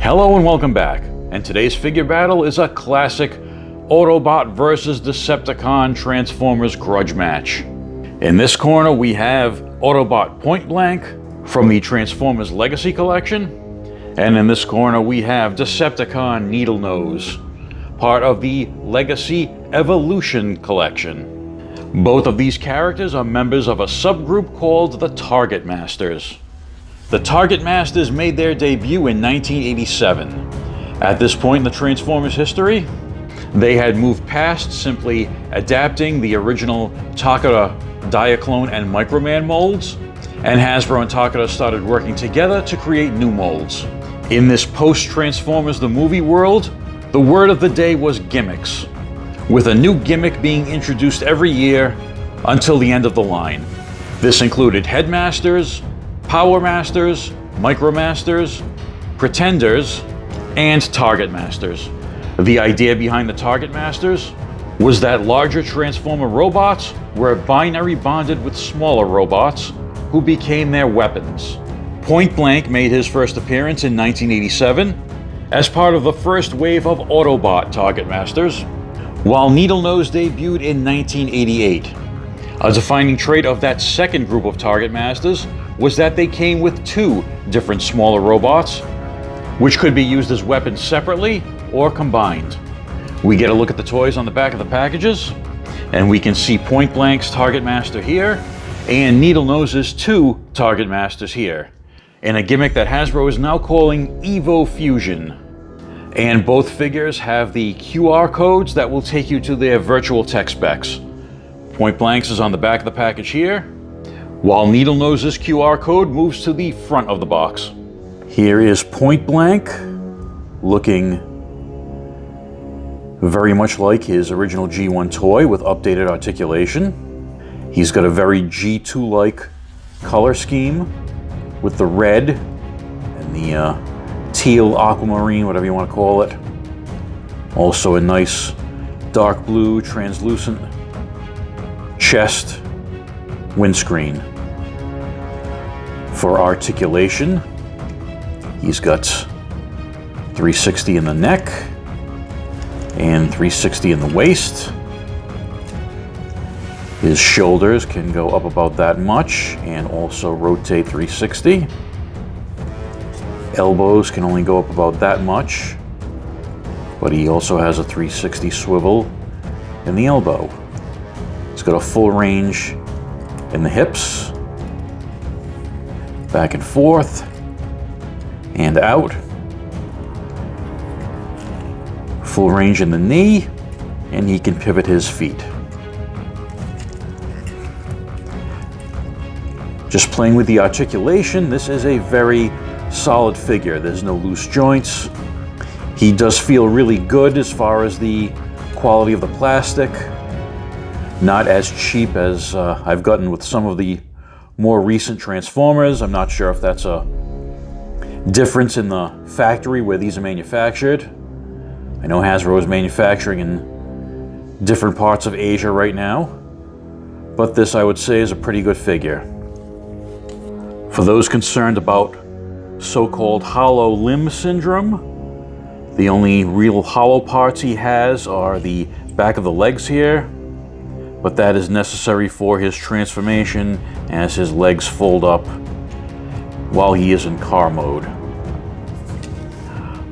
Hello and welcome back, and today's figure battle is a classic Autobot versus Decepticon Transformers grudge match. In this corner we have Autobot Point Blank from the Transformers Legacy Collection, and in this corner we have Decepticon Needle Nose, part of the Legacy Evolution Collection. Both of these characters are members of a subgroup called the Targetmasters. The Targetmasters made their debut in 1987. At this point in the Transformers history, they had moved past simply adapting the original Takara Diaclone and Microman molds, and Hasbro and Takara started working together to create new molds. In this post-Transformers the movie world, the word of the day was gimmicks, with a new gimmick being introduced every year until the end of the line. This included Headmasters, Power Masters, Micromasters, Pretenders, and Targetmasters. The idea behind the Targetmasters was that larger Transformer robots were binary bonded with smaller robots who became their weapons. Point Blank made his first appearance in 1987 as part of the first wave of Autobot Targetmasters, while Needle Nose debuted in 1988. A defining trait of that second group of Targetmasters was that they came with two different smaller robots, which could be used as weapons separately or combined. We get a look at the toys on the back of the packages, and we can see Point Blank's Targetmaster here, and Needle Nose's two Targetmasters here, in a gimmick that Hasbro is now calling Evo Fusion. And both figures have the QR codes that will take you to their virtual tech specs. Point Blank's is on the back of the package here, while Needle Nose's QR code moves to the front of the box. Here is Point Blank, looking very much like his original G1 toy with updated articulation. He's got a very G2-like color scheme with the red and the teal aquamarine, whatever you want to call it. Also a nice dark blue translucent chest windscreen. For articulation, he's got 360 in the neck and 360 in the waist. His shoulders can go up about that much and also rotate 360. Elbows can only go up about that much, but he also has a 360 swivel in the elbow. He's got a full range in the hips, back and forth, and out. Full range in the knee, and he can pivot his feet. Just playing with the articulation, this is a very solid figure. There's no loose joints. He does feel really good as far as the quality of the plastic. Not as cheap as I've gotten with some of the more recent Transformers. I'm not sure if that's a difference in the factory where these are manufactured. I know Hasbro is manufacturing in different parts of Asia right now, but this I would say is a pretty good figure. For those concerned about so-called hollow limb syndrome, the only real hollow parts he has are the back of the legs here, but that is necessary for his transformation as his legs fold up while he is in car mode.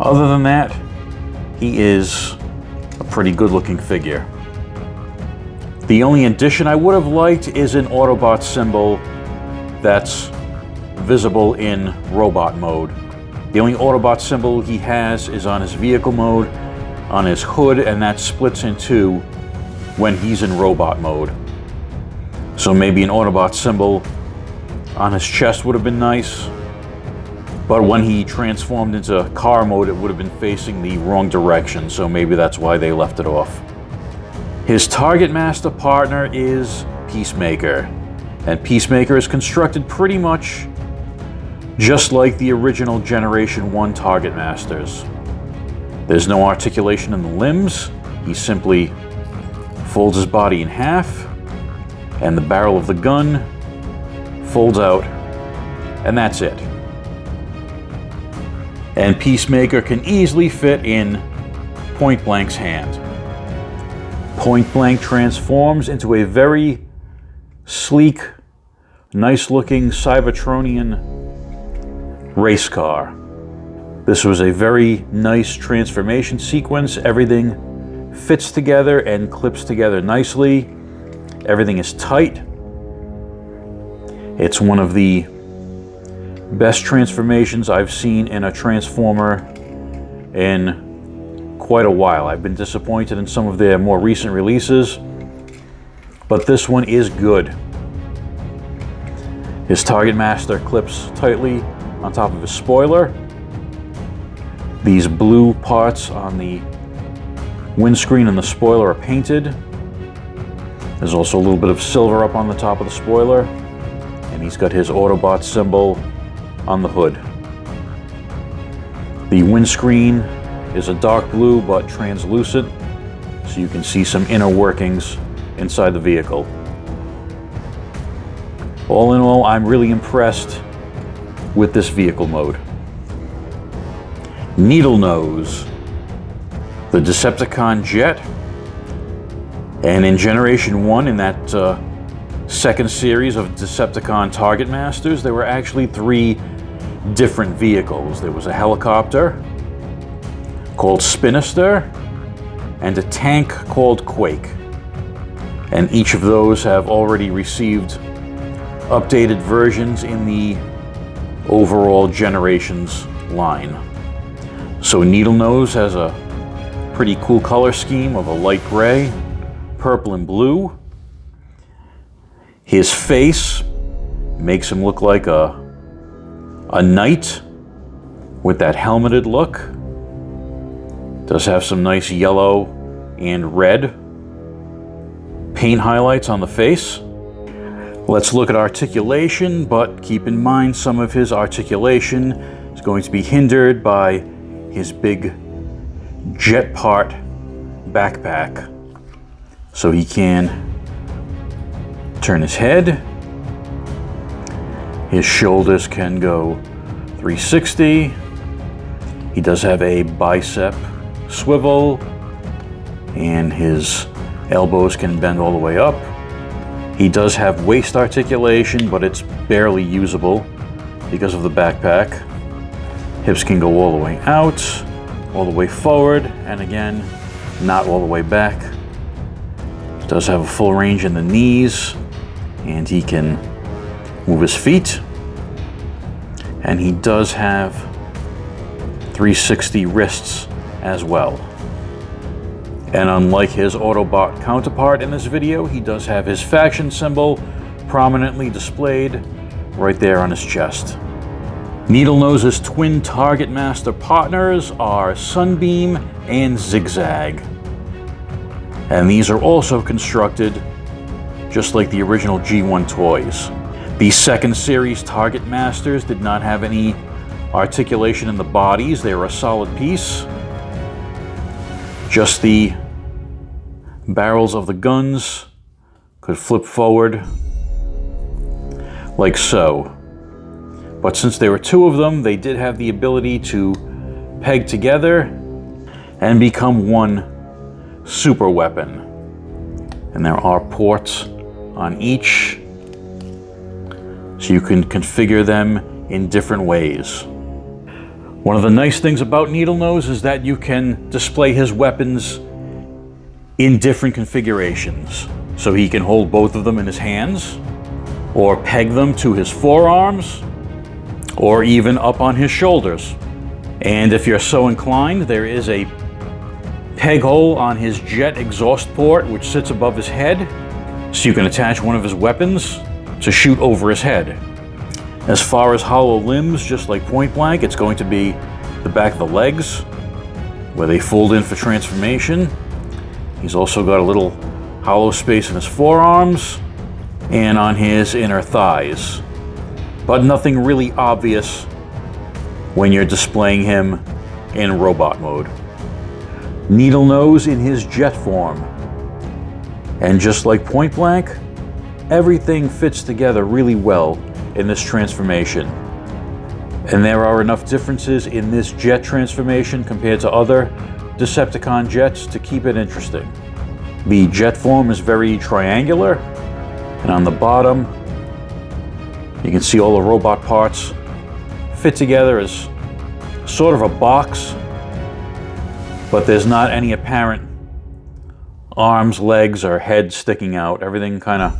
Other than that, he is a pretty good looking figure. The only addition I would have liked is an Autobot symbol that's visible in robot mode. The only Autobot symbol he has is on his vehicle mode, on his hood, and that splits in two when he's in robot mode. So maybe an Autobot symbol on his chest would have been nice, but when he transformed into car mode, it would have been facing the wrong direction, so maybe that's why they left it off. His Targetmaster partner is Peacemaker, and Peacemaker is constructed pretty much just like the original Generation 1 Targetmasters. There's no articulation in the limbs. He simply folds his body in half, and the barrel of the gun folds out, and that's it. And Peacemaker can easily fit in Point Blank's hand. Point Blank transforms into a very sleek, nice-looking Cybertronian race car. This was a very nice transformation sequence. Everything fits together and clips together nicely. Everything is tight. It's one of the best transformations I've seen in a Transformer in quite a while. I've been disappointed in some of their more recent releases, but this one is good. His Targetmaster clips tightly on top of his spoiler. These blue parts on the windscreen and the spoiler are painted. There's also a little bit of silver up on the top of the spoiler, and he's got his Autobot symbol on the hood. The windscreen is a dark blue but translucent, so you can see some inner workings inside the vehicle. All in all, I'm really impressed with this vehicle mode. Needle Nose, the Decepticon jet, and in Generation 1, in that second series of Decepticon Targetmasters, there were actually 3 different vehicles. There was a helicopter called Spinister and a tank called Quake. And each of those have already received updated versions in the overall Generations line. So Needle Nose has a pretty cool color scheme of a light gray, purple, and blue. His face makes him look like a knight with that helmeted look. Does have some nice yellow and red paint highlights on the face. Let's look at articulation, but keep in mind some of his articulation is going to be hindered by his big jet part backpack. So he can turn his head. His shoulders can go 360. He does have a bicep swivel, and his elbows can bend all the way up. He does have waist articulation, but it's barely usable because of the backpack. Hips can go all the way out, all the way forward, and again, not all the way back. He does have a full range in the knees, and he can move his feet. And he does have 360 wrists as well. And unlike his Autobot counterpart in this video, he does have his faction symbol prominently displayed right there on his chest. Needle Nose's twin Targetmaster partners are Sunbeam and Zigzag. And these are also constructed just like the original G1 toys. The second series Targetmasters did not have any articulation in the bodies. They were a solid piece. Just the barrels of the guns could flip forward like so. But since there were 2 of them, they did have the ability to peg together and become one super weapon. And there are ports on each, so you can configure them in different ways. One of the nice things about Needle Nose is that you can display his weapons in different configurations. So he can hold both of them in his hands, or peg them to his forearms, or even up on his shoulders. And if you're so inclined, there is a peg hole on his jet exhaust port which sits above his head, so you can attach one of his weapons to shoot over his head. As far as hollow limbs, just like Point Blank, it's going to be the back of the legs, where they fold in for transformation. He's also got a little hollow space in his forearms and on his inner thighs, but nothing really obvious when you're displaying him in robot mode. Needle Nose in his jet form. And just like Point Blank, everything fits together really well in this transformation. And there are enough differences in this jet transformation compared to other Decepticon jets to keep it interesting. The jet form is very triangular, and on the bottom you can see all the robot parts fit together as sort of a box, but there's not any apparent arms, legs, or head sticking out. Everything kind of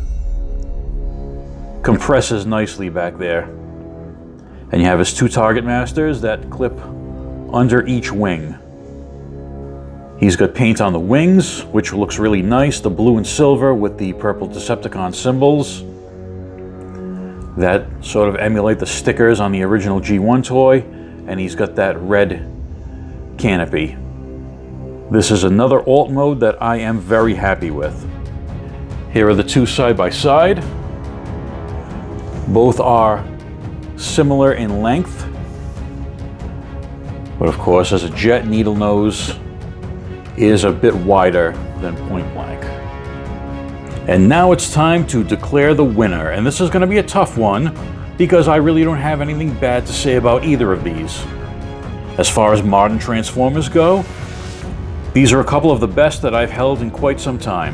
compresses nicely back there. And you have his 2 Targetmasters that clip under each wing. He's got paint on the wings, which looks really nice, the blue and silver with the purple Decepticon symbols that sort of emulate the stickers on the original G1 toy, and he's got that red canopy. This is another alt mode that I am very happy with. Here are the 2 side by side. Both are similar in length, but of course, as a jet, Needle Nose is a bit wider than Point Blank. And now it's time to declare the winner, and this is going to be a tough one because I really don't have anything bad to say about either of these. As far as modern Transformers go, these are a couple of the best that I've held in quite some time.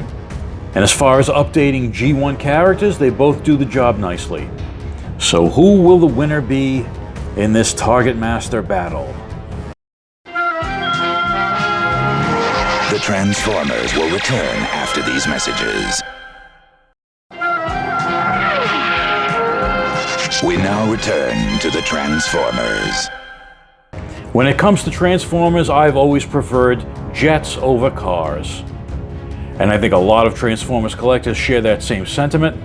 And as far as updating G1 characters, they both do the job nicely. So who will the winner be in this Targetmaster battle? The Transformers will return after these messages. We now return to the Transformers. When it comes to Transformers, I've always preferred jets over cars. And I think a lot of Transformers collectors share that same sentiment,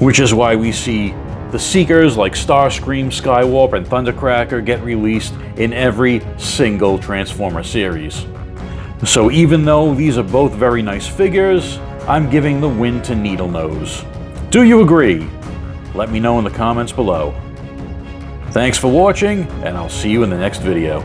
which is why we see the Seekers like Starscream, Skywarp, and Thundercracker get released in every single Transformer series. So even though these are both very nice figures, I'm giving the win to Needle Nose. Do you agree? Let me know in the comments below. Thanks for watching, and I'll see you in the next video.